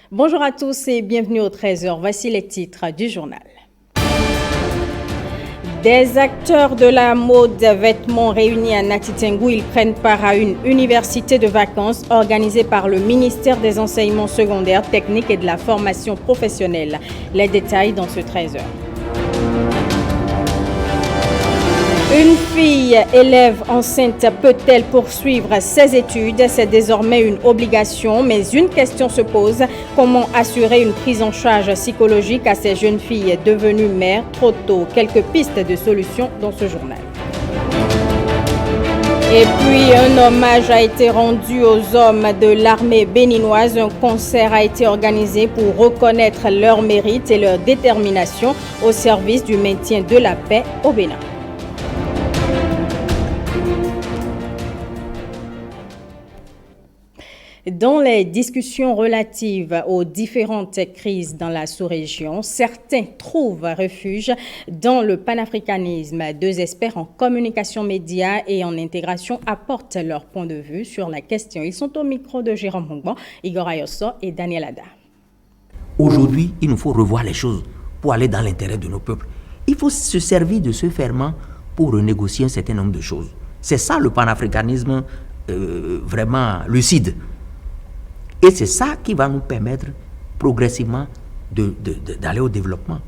Bonjour à tous et bienvenue au 13h. Voici les titres du journal. Des acteurs de la mode vêtements réunis à Natitengou, ils prennent part à une université de vacances organisée par le ministère des Enseignements secondaires, techniques et de la formation professionnelle. Les détails dans ce 13h. Une fille élève enceinte peut-elle poursuivre ses études? C'est désormais une obligation, mais une question se pose. Comment assurer une prise en charge psychologique à ces jeunes filles devenues mères trop tôt? Quelques pistes de solutions dans ce journal. Et puis, un hommage a été rendu aux hommes de l'armée béninoise. Un concert a été organisé pour reconnaître leur mérite et leur détermination au service du maintien de la paix au Bénin. Dans les discussions relatives aux différentes crises dans la sous-région, certains trouvent refuge dans le panafricanisme. Deux experts en communication média et en intégration apportent leur point de vue sur la question. Ils sont au micro de Jérôme Hongban, Igor Ayosso et Daniel Ada. Aujourd'hui, il nous faut revoir les choses pour aller dans l'intérêt de nos peuples. Il faut se servir de ce ferment pour renégocier un certain nombre de choses. C'est ça le panafricanisme vraiment lucide. Et c'est ça qui va nous permettre progressivement d'aller au développement.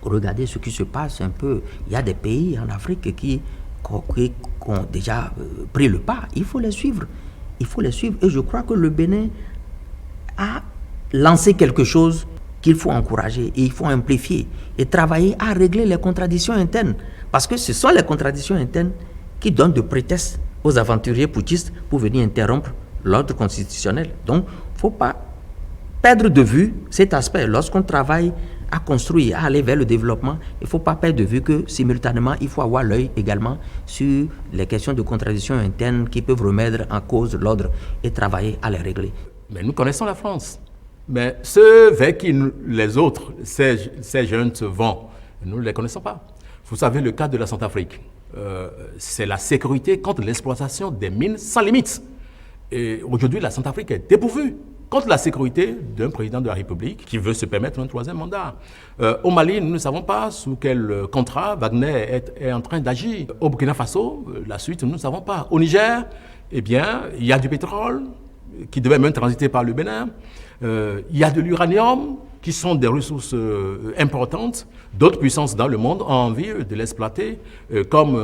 Regardez ce qui se passe un peu. Il y a des pays en Afrique qui ont déjà pris le pas. Il faut les suivre. Il faut les suivre. Et je crois que le Bénin a lancé quelque chose qu'il faut encourager et il faut amplifier et travailler à régler les contradictions internes. Parce que ce sont les contradictions internes qui donnent de prétexte aux aventuriers putschistes pour venir interrompre l'ordre constitutionnel. Donc, il ne faut pas perdre de vue cet aspect. Lorsqu'on travaille à construire, à aller vers le développement, il ne faut pas perdre de vue que, simultanément, il faut avoir l'œil également sur les questions de contradiction interne qui peuvent remettre en cause l'ordre et travailler à les régler. Mais nous connaissons la France. Mais ceux vers qui les autres, ces jeunes se vont, nous ne les connaissons pas. Vous savez, le cas de la Centrafrique, c'est la sécurité contre l'exploitation des mines sans limite. Et aujourd'hui, la Centrafrique est dépourvue contre la sécurité d'un président de la République qui veut se permettre un troisième mandat. Au Mali, nous ne savons pas sous quel contrat Wagner est en train d'agir. Au Burkina Faso, la suite, nous ne savons pas. Au Niger, eh bien, il y a du pétrole qui devait même transiter par le Bénin. Il y a de l'uranium qui sont des ressources importantes. D'autres puissances dans le monde ont envie de l'exploiter, comme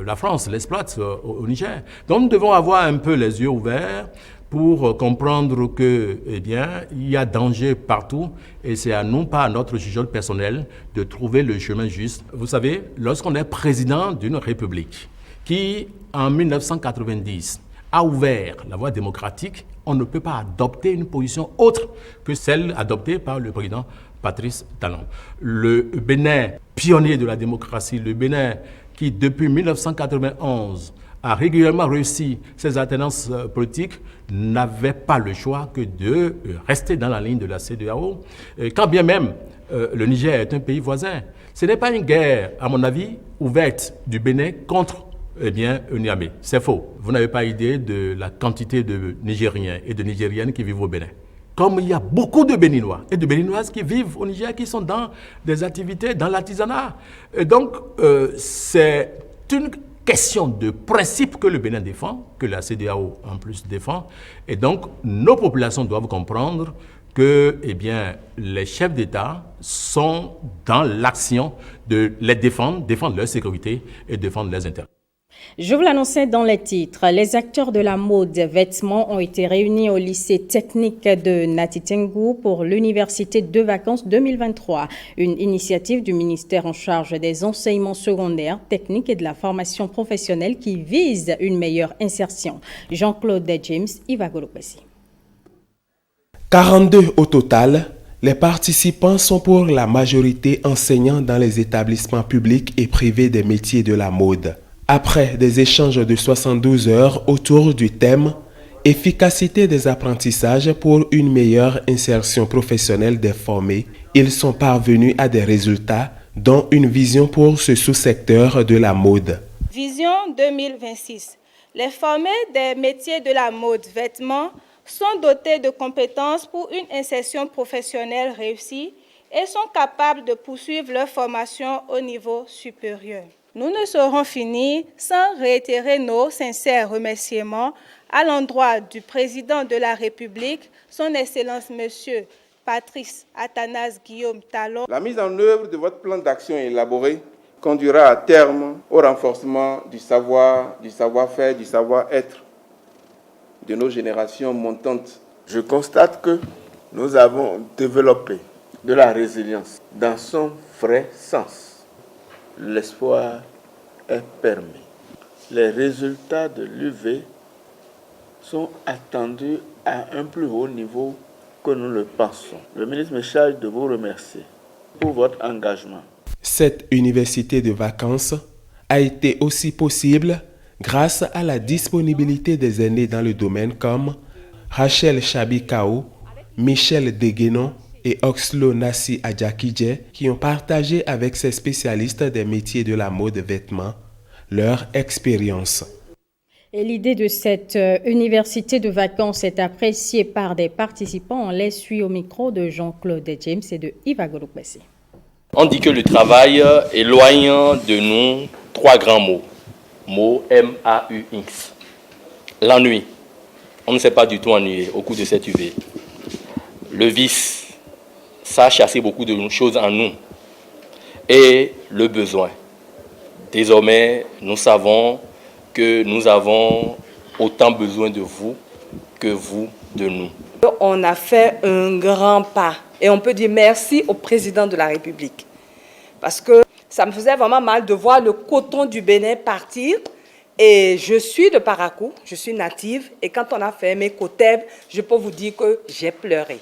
la France l'exploite au Niger. Donc nous devons avoir un peu les yeux ouverts pour comprendre que, eh bien, il y a danger partout et c'est à nous, pas à notre jugement personnel, de trouver le chemin juste. Vous savez, lorsqu'on est président d'une république qui, en 1990, a ouvert la voie démocratique, on ne peut pas adopter une position autre que celle adoptée par le président Patrice Talon. Le Bénin, pionnier de la démocratie, le Bénin qui, depuis 1991, a régulièrement réussi ses alternances politiques, n'avait pas le choix que de rester dans la ligne de la CEDEAO. Quand bien même le Niger est un pays voisin, ce n'est pas une guerre, à mon avis, ouverte du Bénin contre Niamey. C'est faux. Vous n'avez pas idée de la quantité de Nigériens et de Nigériennes qui vivent au Bénin. Comme il y a beaucoup de Béninois et de Béninoises qui vivent au Niger, qui sont dans des activités, dans l'artisanat. Et donc, c'est une question de principe que le Bénin défend, que la CEDEAO en plus défend. Et donc, nos populations doivent comprendre que les chefs d'État sont dans l'action de les défendre leur sécurité et défendre leurs intérêts. Je vous l'annonçais dans les titres. Les acteurs de la mode vêtements ont été réunis au lycée technique de Natitengou pour l'université de vacances 2023. Une initiative du ministère en charge des enseignements secondaires, techniques et de la formation professionnelle qui vise une meilleure insertion. Jean-Claude James, Ivagolopessi. 42 au total. Les participants sont pour la majorité enseignants dans les établissements publics et privés des métiers de la mode. Après des échanges de 72 heures autour du thème « Efficacité des apprentissages pour une meilleure insertion professionnelle des formés », ils sont parvenus à des résultats, dont une vision pour ce sous-secteur de la mode. Vision 2026. Les formés des métiers de la mode vêtements sont dotés de compétences pour une insertion professionnelle réussie et sont capables de poursuivre leur formation au niveau supérieur. Nous ne saurons finir sans réitérer nos sincères remerciements à l'endroit du président de la République, son Excellence Monsieur Patrice Athanase Guillaume Talon. La mise en œuvre de votre plan d'action élaboré conduira à terme au renforcement du savoir, du savoir-faire, du savoir-être de nos générations montantes. Je constate que nous avons développé de la résilience dans son vrai sens. L'espoir est permis. Les résultats de l'UV sont attendus à un plus haut niveau que nous le pensons. Le ministre me charge de vous remercier pour votre engagement. Cette université de vacances a été aussi possible grâce à la disponibilité des aînés dans le domaine comme Rachel Chabikao, Michel Deguenon et Oxlo Nassi Adjakidje qui ont partagé avec ces spécialistes des métiers de la mode vêtements leur expérience. Et l'idée de cette université de vacances est appréciée par des participants. On les suit au micro de Jean-Claude James et de Yves Agolopessi. On dit que le travail éloigne de nous trois grands mots. Mots M-A-U-X. L'ennui. On ne s'est pas du tout ennuyé au cours de cette UV. Le vice. Ça a chassé beaucoup de choses en nous. Et le besoin. Désormais, nous savons que nous avons autant besoin de vous que vous de nous. On a fait un grand pas et on peut dire merci au président de la République. Parce que ça me faisait vraiment mal de voir le coton du Bénin partir. Et je suis de Parakou, je suis native. Et quand on a fermé Koteb, je peux vous dire que j'ai pleuré.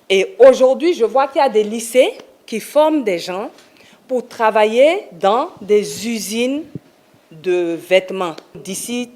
Et aujourd'hui, je vois qu'il y a des lycées qui forment des gens pour travailler dans des usines de vêtements. D'ici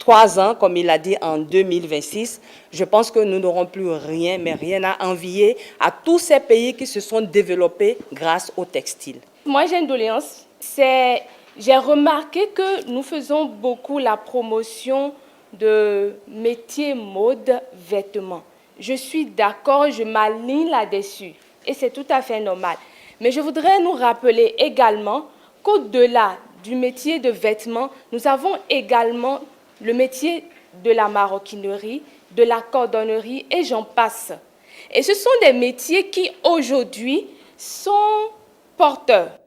3 ans, comme il a dit en 2026, je pense que nous n'aurons plus rien, mais rien à envier à tous ces pays qui se sont développés grâce au textile. Moi, j'ai une doléance. J'ai remarqué que nous faisons beaucoup la promotion de métiers mode vêtements. Je suis d'accord, je m'aligne là-dessus et c'est tout à fait normal. Mais je voudrais nous rappeler également qu'au-delà du métier de vêtements, nous avons également le métier de la maroquinerie, de la cordonnerie et j'en passe. Et ce sont des métiers qui aujourd'hui sont porteurs.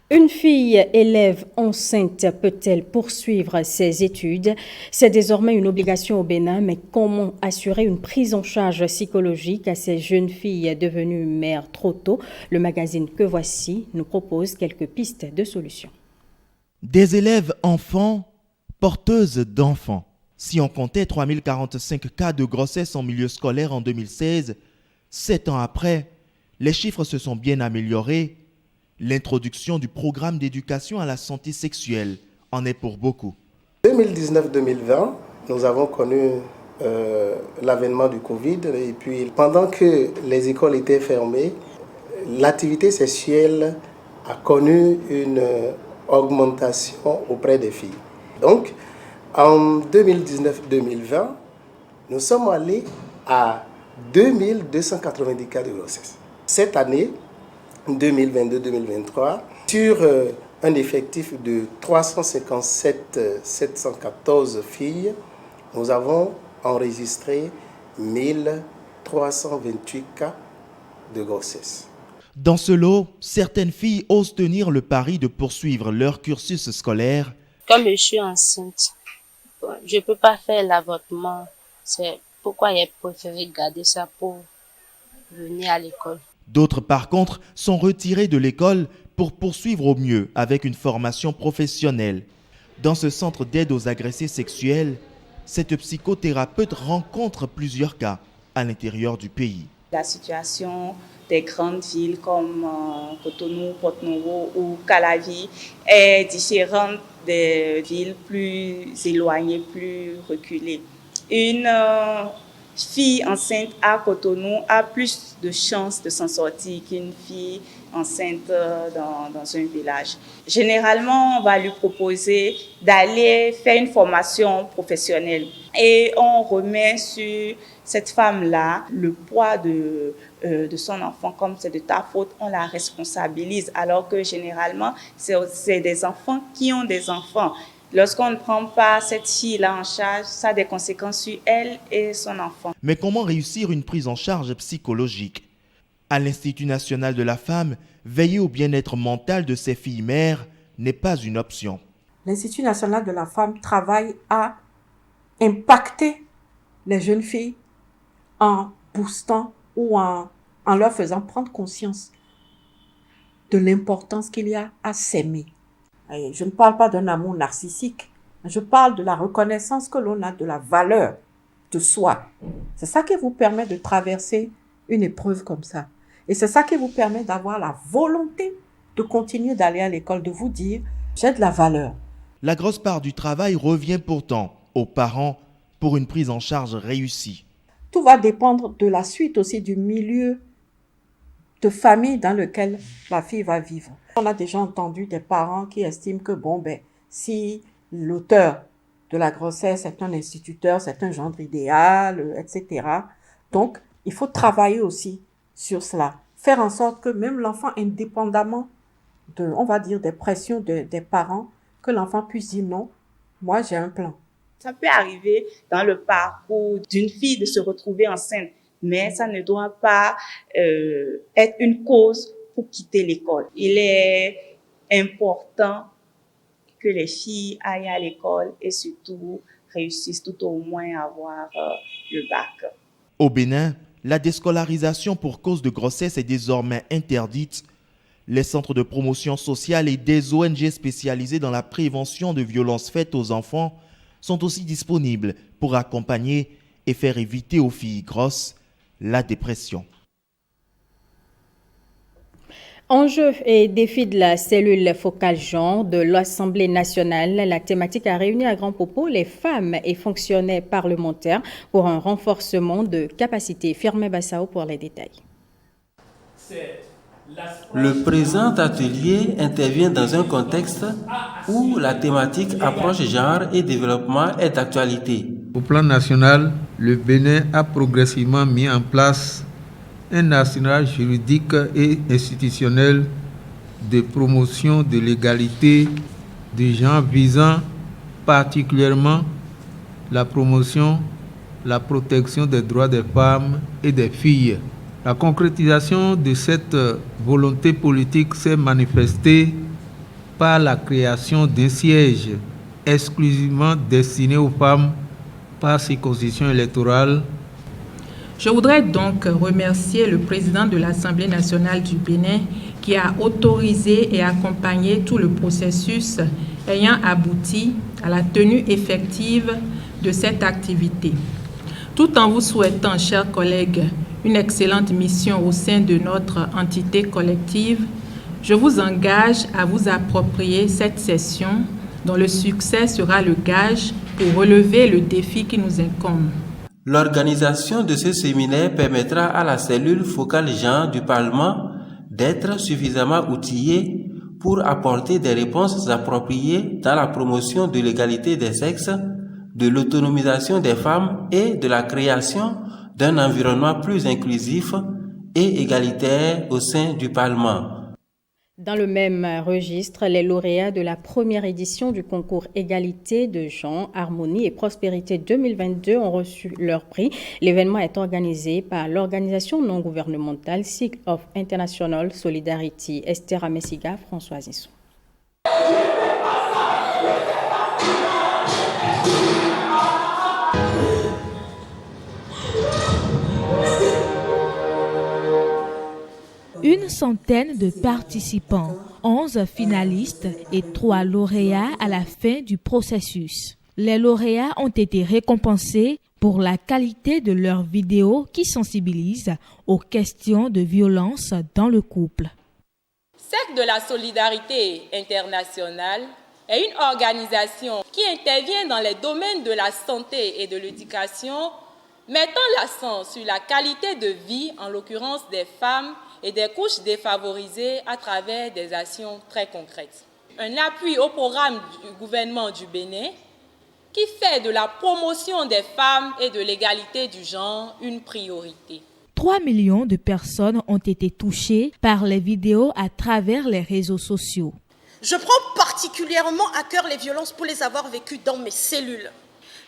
Une fille élève enceinte peut-elle poursuivre ses études? C'est désormais une obligation au Bénin, mais comment assurer une prise en charge psychologique à ces jeunes filles devenues mères trop tôt? Le magazine Que Voici nous propose quelques pistes de solutions. Des élèves enfants, porteuses d'enfants. Si on comptait 3045 cas de grossesse en milieu scolaire en 2016, 7 ans après, les chiffres se sont bien améliorés. L'introduction du programme d'éducation à la santé sexuelle en est pour beaucoup. 2019-2020, nous avons connu l'avènement du Covid et puis pendant que les écoles étaient fermées, l'activité sexuelle a connu une augmentation auprès des filles. Donc, en 2019-2020, nous sommes allés à 2290 cas de grossesse. Cette année, 2022-2023, sur un effectif de 357 714 filles, nous avons enregistré 1328 cas de grossesse. Dans ce lot, certaines filles osent tenir le pari de poursuivre leur cursus scolaire. Comme je suis enceinte, je ne peux pas faire l'avortement. C'est pourquoi j'ai préféré garder ça pour venir à l'école. D'autres, par contre, sont retirés de l'école pour poursuivre au mieux avec une formation professionnelle. Dans ce centre d'aide aux agressés sexuels, cette psychothérapeute rencontre plusieurs cas à l'intérieur du pays. La situation des grandes villes comme Cotonou, Porto-Novo ou Calavi est différente des villes plus éloignées, plus reculées. Une fille enceinte à Cotonou a plus de chances de s'en sortir qu'une fille enceinte dans un village. Généralement, on va lui proposer d'aller faire une formation professionnelle et on remet sur cette femme-là le poids de son enfant. Comme c'est de ta faute, on la responsabilise, alors que généralement, c'est des enfants qui ont des enfants. Lorsqu'on ne prend pas cette fille-là en charge, ça a des conséquences sur elle et son enfant. Mais comment réussir une prise en charge psychologique? À l'Institut national de la femme, veiller au bien-être mental de ses filles mères n'est pas une option. L'Institut national de la femme travaille à impacter les jeunes filles en boostant ou en leur faisant prendre conscience de l'importance qu'il y a à s'aimer. Et je ne parle pas d'un amour narcissique, je parle de la reconnaissance que l'on a de la valeur de soi. C'est ça qui vous permet de traverser une épreuve comme ça. Et c'est ça qui vous permet d'avoir la volonté de continuer d'aller à l'école, de vous dire « j'ai de la valeur ». La grosse part du travail revient pourtant aux parents pour une prise en charge réussie. Tout va dépendre de la suite aussi du milieu de famille dans lequel la fille va vivre. On a déjà entendu des parents qui estiment que si l'auteur de la grossesse est un instituteur, c'est un gendre idéal, etc. Donc, il faut travailler aussi sur cela. Faire en sorte que même l'enfant, indépendamment on va dire, des pressions des parents, que l'enfant puisse dire non, moi j'ai un plan. Ça peut arriver dans le parcours d'une fille de se retrouver enceinte, mais ça ne doit pas être une cause pour quitter l'école. Il est important que les filles aillent à l'école et surtout réussissent tout au moins à avoir le bac. Au Bénin, la déscolarisation pour cause de grossesse est désormais interdite. Les centres de promotion sociale et des ONG spécialisés dans la prévention de violences faites aux enfants sont aussi disponibles pour accompagner et faire éviter aux filles grosses la dépression. Enjeux et défis de la cellule focale genre de l'Assemblée nationale, la thématique a réuni à grands propos les femmes et fonctionnaires parlementaires pour un renforcement de capacités. Firmin Bassao pour les détails. Le présent atelier intervient dans un contexte où la thématique approche genre et développement est d'actualité. Au plan national, le Bénin a progressivement mis en place un arsenal juridique et institutionnel de promotion de l'égalité de genre visant particulièrement la promotion, la protection des droits des femmes et des filles. La concrétisation de cette volonté politique s'est manifestée par la création d'un siège exclusivement destiné aux femmes par circonscription électorale. Je voudrais donc remercier le président de l'Assemblée nationale du Bénin qui a autorisé et accompagné tout le processus ayant abouti à la tenue effective de cette activité. Tout en vous souhaitant, chers collègues, une excellente mission au sein de notre entité collective, je vous engage à vous approprier cette session dont le succès sera le gage pour relever le défi qui nous incombe. L'organisation de ce séminaire permettra à la cellule focale genre du Parlement d'être suffisamment outillée pour apporter des réponses appropriées dans la promotion de l'égalité des sexes, de l'autonomisation des femmes et de la création d'un environnement plus inclusif et égalitaire au sein du Parlement. Dans le même registre, les lauréats de la première édition du concours Égalité de genre, Harmonie et Prospérité 2022 ont reçu leur prix. L'événement est organisé par l'organisation non gouvernementale Circle of International Solidarity. Esther Amessiga, François Issou. Une centaine de participants, 11 finalistes et 3 lauréats à la fin du processus. Les lauréats ont été récompensés pour la qualité de leurs vidéos qui sensibilisent aux questions de violence dans le couple. Cercle de la solidarité internationale est une organisation qui intervient dans les domaines de la santé et de l'éducation, mettant l'accent sur la qualité de vie, en l'occurrence des femmes, et des couches défavorisées à travers des actions très concrètes. Un appui au programme du gouvernement du Bénin qui fait de la promotion des femmes et de l'égalité du genre une priorité. 3 millions de personnes ont été touchées par les vidéos à travers les réseaux sociaux. Je prends particulièrement à cœur les violences pour les avoir vécues dans mes cellules.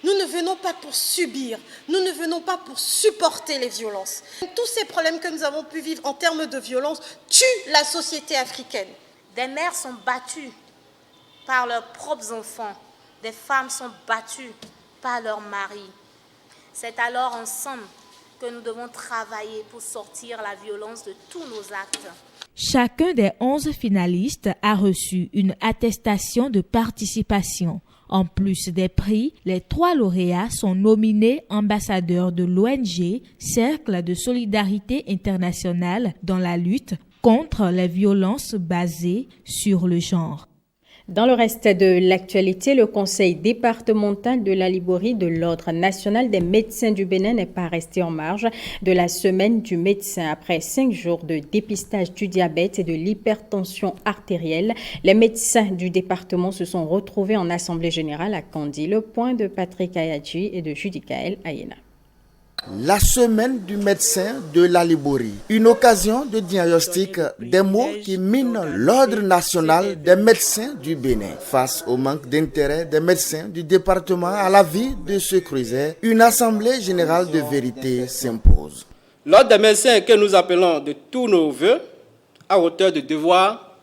Nous ne venons pas pour subir, nous ne venons pas pour supporter les violences. Tous ces problèmes que nous avons pu vivre en termes de violence tuent la société africaine. Des mères sont battues par leurs propres enfants. Des femmes sont battues par leurs maris. C'est alors ensemble que nous devons travailler pour sortir la violence de tous nos actes. Chacun des 11 finalistes a reçu une attestation de participation. En plus des prix, les 3 lauréats sont nominés ambassadeurs de l'ONG Cercle de solidarité internationale dans la lutte contre les violences basées sur le genre. Dans le reste de l'actualité, le Conseil départemental de la Liborie de l'Ordre national des médecins du Bénin n'est pas resté en marge de la semaine du médecin. Après 5 jours de dépistage du diabète et de l'hypertension artérielle, les médecins du département se sont retrouvés en assemblée générale à Kandy. Le point de Patrick Ayadji et de Judikaël Ayena. La semaine du médecin de la Liborie, une occasion de diagnostic des maux qui minent l'ordre national des médecins du Bénin. Face au manque d'intérêt des médecins du département à la vie de ce creuset, une assemblée générale de vérité s'impose. L'ordre des médecins que nous appelons de tous nos voeux, à hauteur de devoir,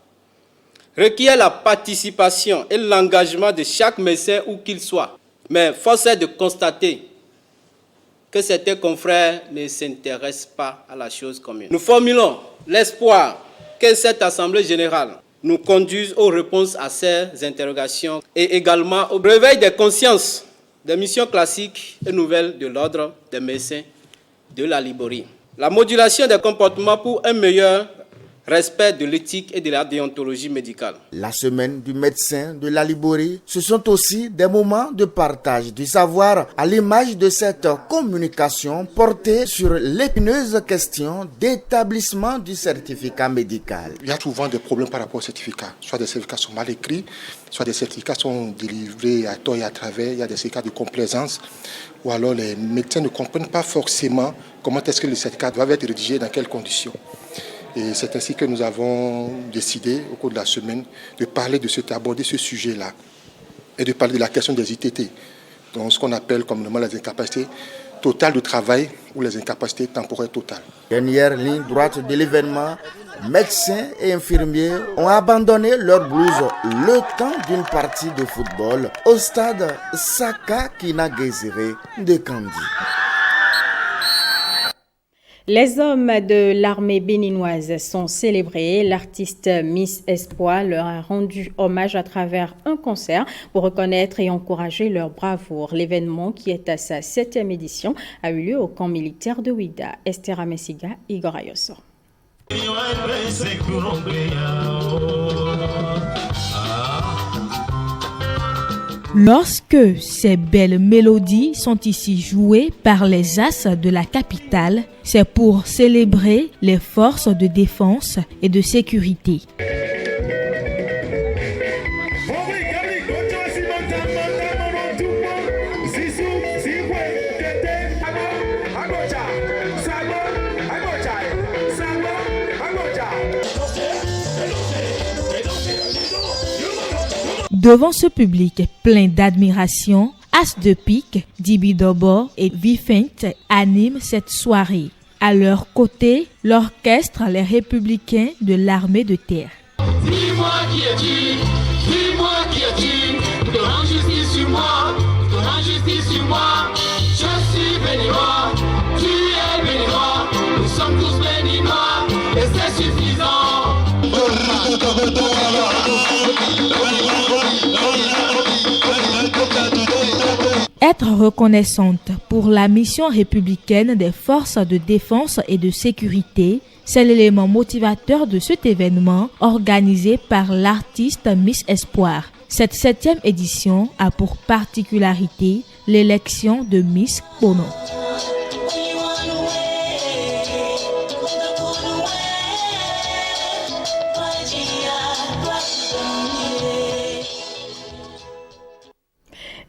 requiert la participation et l'engagement de chaque médecin où qu'il soit. Mais force est de constater que certains confrères ne s'intéressent pas à la chose commune. Nous formulons l'espoir que cette Assemblée générale nous conduise aux réponses à ces interrogations et également au réveil des consciences des missions classiques et nouvelles de l'ordre des médecins de la Liborie. La modulation des comportements pour un meilleur respect de l'éthique et de la déontologie médicale. La semaine du médecin de la Liborie, ce sont aussi des moments de partage du savoir à l'image de cette communication portée sur l'épineuse question d'établissement du certificat médical. Il y a souvent des problèmes par rapport au certificat. Soit des certificats sont mal écrits, soit des certificats sont délivrés à tort et à travers, il y a des certificats de complaisance, ou alors les médecins ne comprennent pas forcément comment est-ce que les certificats doivent être rédigés, dans quelles conditions. Et c'est ainsi que nous avons décidé, au cours de la semaine, d'aborder ce sujet-là et de parler de la question des ITT, donc ce qu'on appelle communément les incapacités totales de travail ou les incapacités temporaires totales. Dernière ligne droite de l'événement, médecins et infirmiers ont abandonné leur blouse le temps d'une partie de football au stade Saka Kinagezere de Kandy. Les hommes de l'armée béninoise sont célébrés. L'artiste Miss Espoir leur a rendu hommage à travers un concert pour reconnaître et encourager leur bravoure. L'événement, qui est à sa 7e édition, a eu lieu au camp militaire de Ouida. Esther Amesiga, Igor Ayoso. Lorsque ces belles mélodies sont ici jouées par les As de la capitale, c'est pour célébrer les forces de défense et de sécurité. Devant ce public plein d'admiration, As de pique, Dibi Dobo et Vifent animent cette soirée. À leur côté, l'orchestre Les Républicains de l'armée de terre. Dis-moi qui es-tu, dis-moi qui es-tu, te rends justice sur moi, te rends justice sur moi. Je suis béninois, tu es béninois, nous sommes tous béninois, et c'est suffisant. Être reconnaissante pour la mission républicaine des forces de défense et de sécurité, c'est l'élément motivateur de cet événement organisé par l'artiste Miss Espoir. Cette 7e édition a pour particularité l'élection de Miss Bono.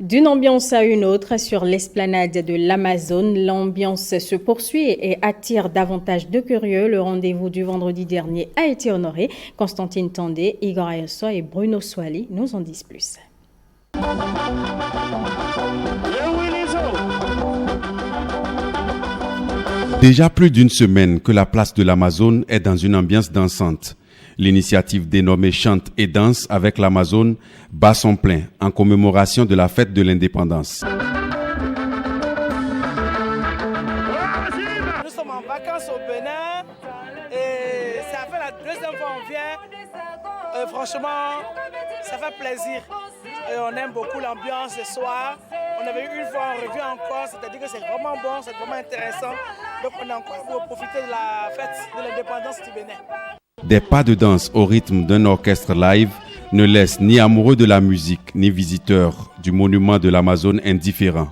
D'une ambiance à une autre, sur l'esplanade de l'Amazone, l'ambiance se poursuit et attire davantage de curieux. Le rendez-vous du vendredi dernier a été honoré. Constantine Tandé, Igor Ayosso et Bruno Swali nous en disent plus. Déjà plus d'une semaine que la place de l'Amazone est dans une ambiance dansante. L'initiative dénommée Chante et danse avec l'Amazone bat son plein en commémoration de la fête de l'indépendance. Nous sommes en vacances au Bénin et ça fait la deuxième fois qu'on vient. Franchement, ça fait plaisir. Et on aime beaucoup l'ambiance ce soir. On avait eu une fois, on revient encore, c'est-à-dire que c'est vraiment bon, c'est vraiment intéressant. Donc on est encore pour profiter de la fête de l'indépendance du Bénin. Des pas de danse au rythme d'un orchestre live ne laissent ni amoureux de la musique ni visiteurs du monument de l'Amazone indifférents.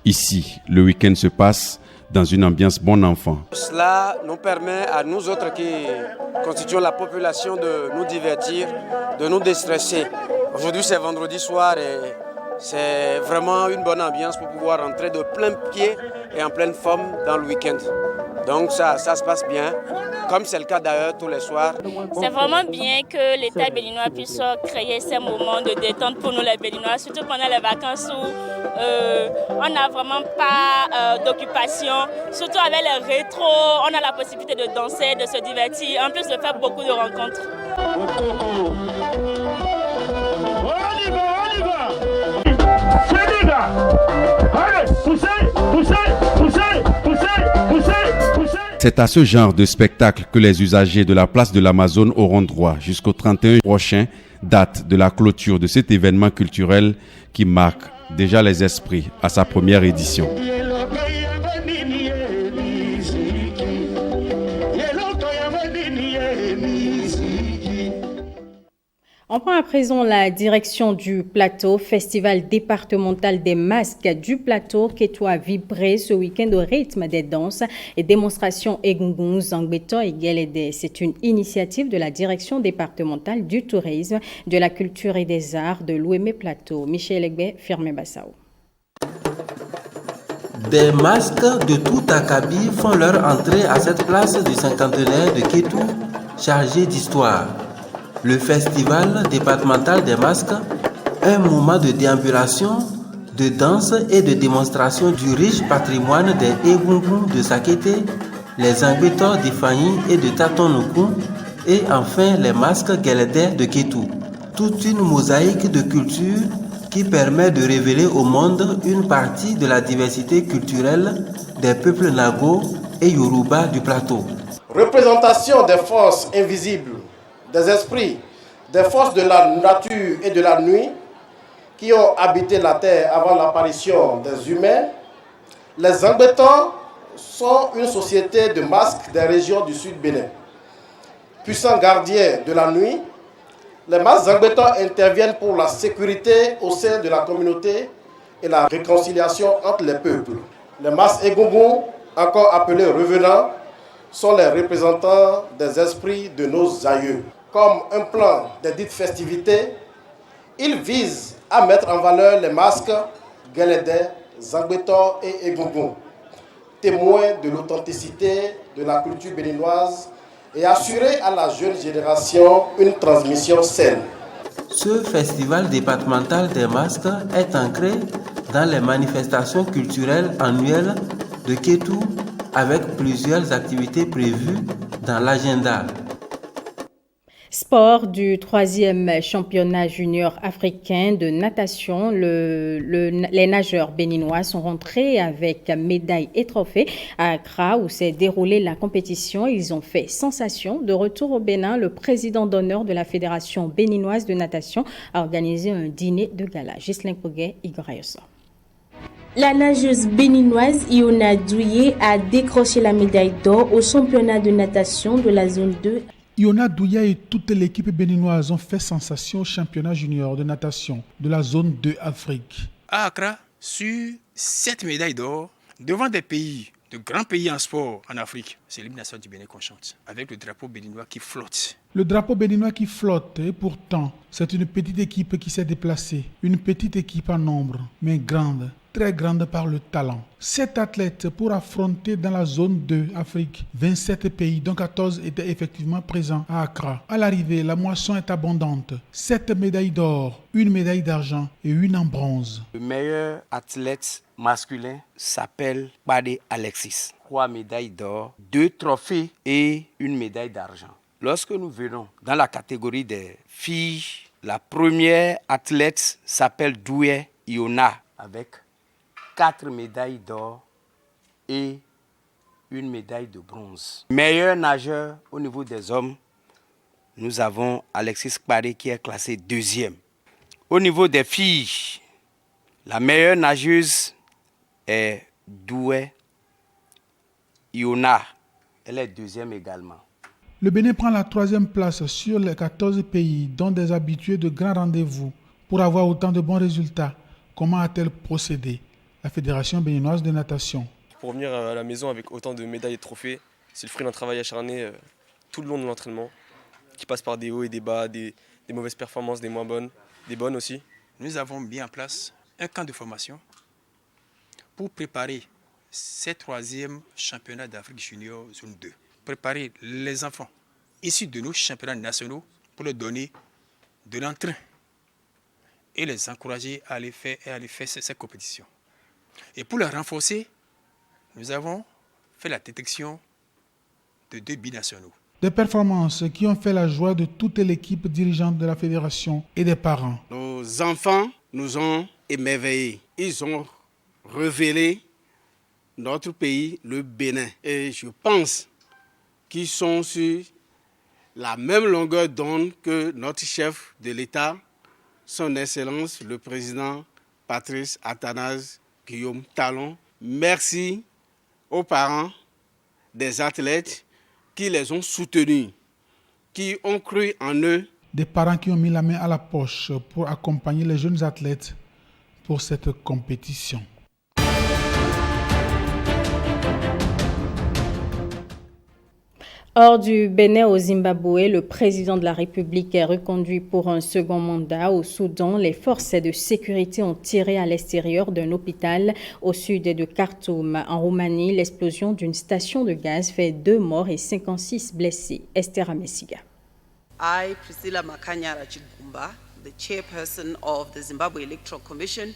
Ici, le week-end se passe dans une ambiance bon enfant. Cela nous permet à nous autres qui constituons la population de nous divertir, de nous déstresser. Aujourd'hui c'est vendredi soir et c'est vraiment une bonne ambiance pour pouvoir rentrer de plein pied et en pleine forme dans le week-end. Donc ça se passe bien, comme c'est le cas d'ailleurs tous les soirs. C'est vraiment bien que l'État béninois puisse créer ces moments de détente pour nous les Béninois, surtout pendant les vacances où on n'a vraiment pas d'occupation. Surtout avec les rétros, on a la possibilité de danser, de se divertir, en plus de faire beaucoup de rencontres. C'est à ce genre de spectacle que les usagers de la place de l'Amazone auront droit jusqu'au 31 prochain, date de la clôture de cet événement culturel qui marque déjà les esprits à sa première édition. On prend à présent la direction du plateau, festival départemental des masques du plateau qui a vibré ce week-end au rythme des danses et démonstrations Egungun, Zangbeto et Gelede. C'est une initiative de la direction départementale du tourisme, de la culture et des arts de l'Ouémé Plateau. Michel Egbe, Firmé Bassao. Des masques de tout acabit font leur entrée à cette place du cinquantenaire de Kétou, chargée d'histoire. Le festival départemental des masques, un moment de déambulation, de danse et de démonstration du riche patrimoine des Egungun de Sakété, les Zangbeto d'Ifanyi et de Tatonoku, et enfin les masques Gelede de Kétou. Toute une mosaïque de culture qui permet de révéler au monde une partie de la diversité culturelle des peuples Nago et Yoruba du plateau. Représentation des forces invisibles, des esprits, des forces de la nature et de la nuit qui ont habité la terre avant l'apparition des humains. Les Zangbeto sont une société de masques des régions du sud Bénin. Puissants gardiens de la nuit, les masques Zangbeto interviennent pour la sécurité au sein de la communauté et la réconciliation entre les peuples. Les masques Egungun, encore appelés revenants, sont les représentants des esprits de nos aïeux. Comme un plan des dites festivités, ils visent à mettre en valeur les masques Gelede, Zangbeto et Egungun, témoins de l'authenticité de la culture béninoise et assurer à la jeune génération une transmission saine. Ce festival départemental des masques est ancré dans les manifestations culturelles annuelles de Kétou avec plusieurs activités prévues dans l'agenda. Sport du 3e championnat junior africain de natation. Les nageurs béninois sont rentrés avec médailles et trophées à Accra où s'est déroulée la compétition. Ils ont fait sensation. De retour au Bénin, le président d'honneur de la Fédération béninoise de natation a organisé un dîner de gala. Ghislain Poguet, Igor Ayosso. La nageuse béninoise Iona Douye a décroché la médaille d'or au championnat de natation de la zone 2. Iona Douya et toute l'équipe béninoise ont fait sensation au championnat junior de natation de la zone 2 Afrique. À Accra, sur 7 médailles d'or, devant des pays, de grands pays en sport en Afrique, c'est l'hymne national du Bénin qu'on chante, avec le drapeau béninois qui flotte. Le drapeau béninois qui flotte, et pourtant, c'est une petite équipe qui s'est déplacée. Une petite équipe en nombre, mais grande, très grande par le talent. 7 athlètes pour affronter dans la zone 2 Afrique 27 pays, dont 14 étaient effectivement présents à Accra. À l'arrivée, la moisson est abondante. 7 médailles d'or, 1 médaille d'argent et 1 en bronze. Le meilleur athlète masculin s'appelle Bade Alexis. 3 médailles d'or, 2 trophées et 1 médaille d'argent. Lorsque nous venons dans la catégorie des filles, la première athlète s'appelle Doué Iona avec 4 médailles d'or et 1 médaille de bronze. Meilleur nageur au niveau des hommes, nous avons Alexis Kpare qui est classé 2e. Au niveau des filles, la meilleure nageuse est Doué Iona. Elle est 2e également. Le Bénin prend la 3e place sur les 14 pays, dont des habitués de grands rendez-vous. Pour avoir autant de bons résultats, comment a-t-elle procédé, la Fédération béninoise de natation? Pour revenir à la maison avec autant de médailles et de trophées, c'est le fruit d'un travail acharné tout le long de l'entraînement, qui passe par des hauts et des bas, des mauvaises performances, des moins bonnes, des bonnes aussi. Nous avons mis en place un camp de formation pour préparer ces 3e championnats d'Afrique junior zone 2. Préparer les enfants issus de nos championnats nationaux pour leur donner de l'entrain et les encourager à aller faire ces compétitions. Et pour les renforcer, nous avons fait la détection de 2 binationaux. Des performances qui ont fait la joie de toute l'équipe dirigeante de la fédération et des parents. Nos enfants nous ont émerveillés. Ils ont révélé notre pays, le Bénin. Et je pense qu'ils sont sur la même longueur d'onde que notre chef de l'État, son Excellence, le président Patrice Athanase Guillaume Talon. Merci aux parents des athlètes qui les ont soutenus, qui ont cru en eux. Des parents qui ont mis la main à la poche pour accompagner les jeunes athlètes pour cette compétition. Hors du Bénin au Zimbabwe, le président de la République est reconduit pour un second mandat. Au Soudan, les forces de sécurité ont tiré à l'extérieur d'un hôpital au sud de Khartoum. En Roumanie, l'explosion d'une station de gaz fait 2 morts et 56 blessés. Esther Amesiga. I, Priscilla Makanyara Chigumba, the chairperson of the Zimbabwe Electoral Commission,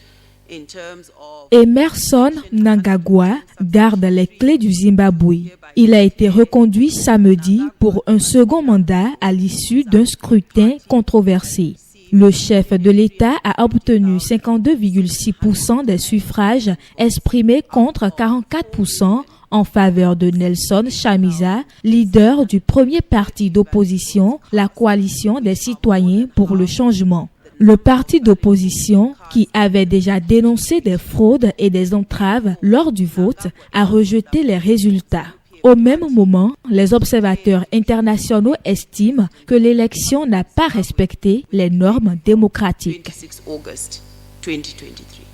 Emerson Mnangagwa garde les clés du Zimbabwe. Il a été reconduit samedi pour un second mandat à l'issue d'un scrutin controversé. Le chef de l'État a obtenu 52,6% des suffrages exprimés contre 44% en faveur de Nelson Chamisa, leader du premier parti d'opposition, la Coalition des citoyens pour le changement. Le parti d'opposition, qui avait déjà dénoncé des fraudes et des entraves lors du vote, a rejeté les résultats. Au même moment, les observateurs internationaux estiment que l'élection n'a pas respecté les normes démocratiques. 26 August 2023.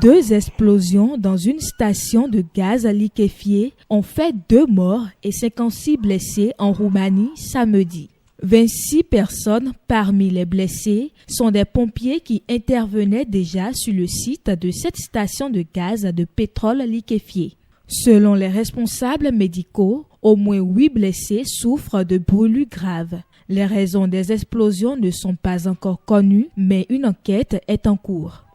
Deux explosions dans une station de gaz liquéfié ont fait 2 morts et 56 blessés en Roumanie samedi. 26 personnes parmi les blessés sont des pompiers qui intervenaient déjà sur le site de cette station de gaz de pétrole liquéfié. Selon les responsables médicaux, au moins 8 blessés souffrent de brûlures graves. Les raisons des explosions ne sont pas encore connues, mais une enquête est en cours.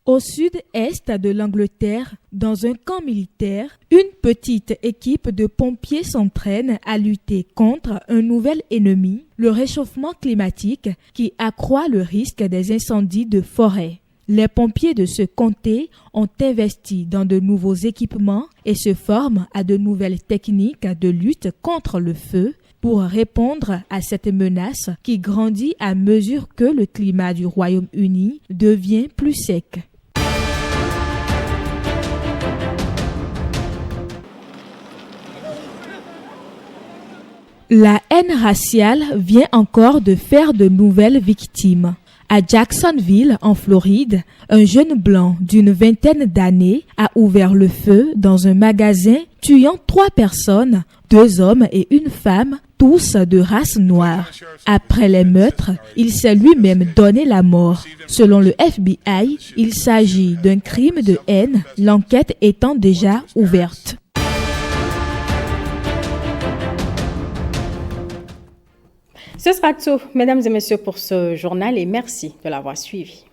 Au sud-est de l'Angleterre, dans un camp militaire, une petite équipe de pompiers s'entraîne à lutter contre un nouvel ennemi, le réchauffement climatique, qui accroît le risque des incendies de forêt. Les pompiers de ce comté ont investi dans de nouveaux équipements et se forment à de nouvelles techniques de lutte contre le feu pour répondre à cette menace qui grandit à mesure que le climat du Royaume-Uni devient plus sec. La haine raciale vient encore de faire de nouvelles victimes. À Jacksonville, en Floride, un jeune blanc d'une vingtaine d'années a ouvert le feu dans un magasin, tuant 3 personnes, 2 hommes et une femme, tous de race noire. Après les meurtres, il s'est lui-même donné la mort. Selon le FBI, il s'agit d'un crime de haine, l'enquête étant déjà ouverte. Ce sera tout, mesdames et messieurs, pour ce journal et merci de l'avoir suivi.